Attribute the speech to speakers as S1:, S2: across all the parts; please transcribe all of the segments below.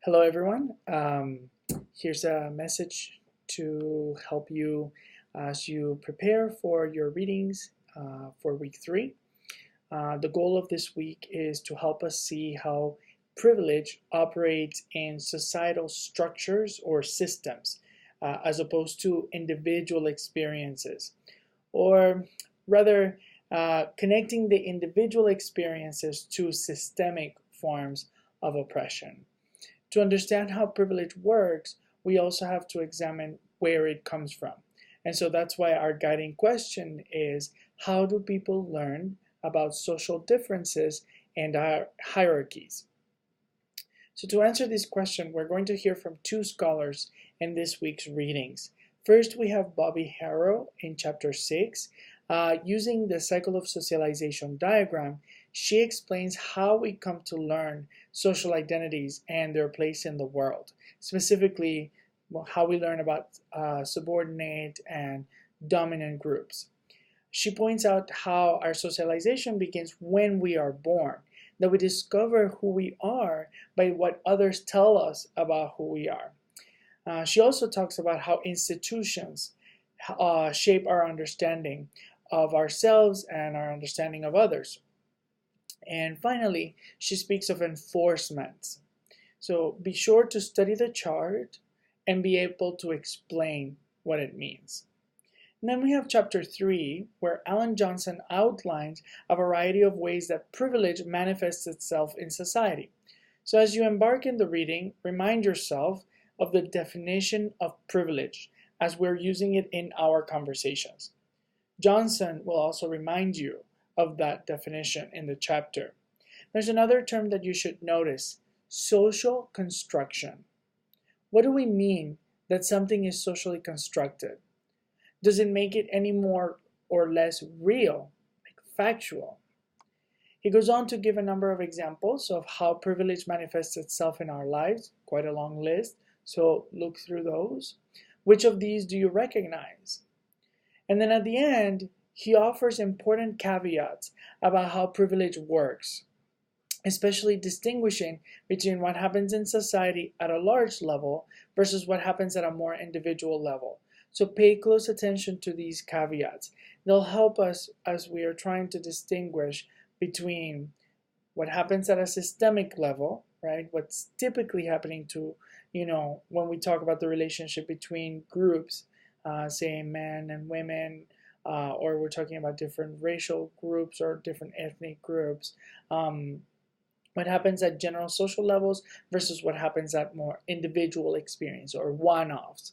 S1: Hello, everyone. Here's a message to help you as you prepare for your readings for week 3. The goal of this week is to help us see how privilege operates in societal structures or systems as opposed to individual experiences, or rather, connecting the individual experiences to systemic forms of oppression. To understand how privilege works, we also have to examine where it comes from. And so that's why our guiding question is, how do people learn about social differences and our hierarchies? So to answer this question, we're going to hear from two scholars in this week's readings. First, we have Bobby Harrow in chapter 6. Using the cycle of socialization diagram, she explains how we come to learn social identities and their place in the world, specifically how we learn about subordinate and dominant groups. She points out how our socialization begins when we are born, that we discover who we are by what others tell us about who we are. She also talks about how institutions shape our understanding of ourselves and our understanding of others. And finally, she speaks of enforcement. So be sure to study the chart and be able to explain what it means. And then we have chapter 3, where Alan Johnson outlines a variety of ways that privilege manifests itself in society. So as you embark in the reading, remind yourself of the definition of privilege as we're using it in our conversations. Johnson will also remind you of that definition in the chapter. There's another term that you should notice: social construction. What do we mean that something is socially constructed? Does it make it any more or less real, like factual? He goes on to give a number of examples of how privilege manifests itself in our lives, quite a long list, so look through those. Which of these do you recognize? And then at the end, he offers important caveats about how privilege works, especially distinguishing between what happens in society at a large level versus what happens at a more individual level. So pay close attention to these caveats. They'll help us as we are trying to distinguish between what happens at a systemic level, right? What's typically happening to, when we talk about the relationship between groups, say men and women, or we're talking about different racial groups or different ethnic groups. What happens at general social levels versus what happens at more individual experience or one-offs.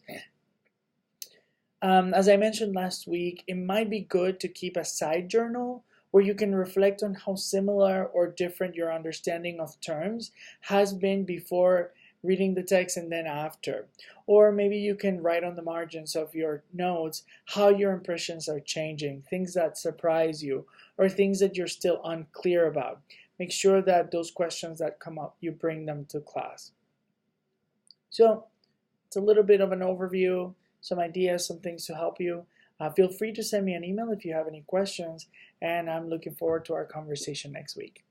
S1: As I mentioned last week, it might be good to keep a side journal where you can reflect on how similar or different your understanding of terms has been before reading the text and then after. Or maybe you can write on the margins of your notes how your impressions are changing, things that surprise you, or things that you're still unclear about. Make sure that those questions that come up, you bring them to class. So it's a little bit of an overview, some ideas, some things to help you. Feel free to send me an email if you have any questions, and I'm looking forward to our conversation next week.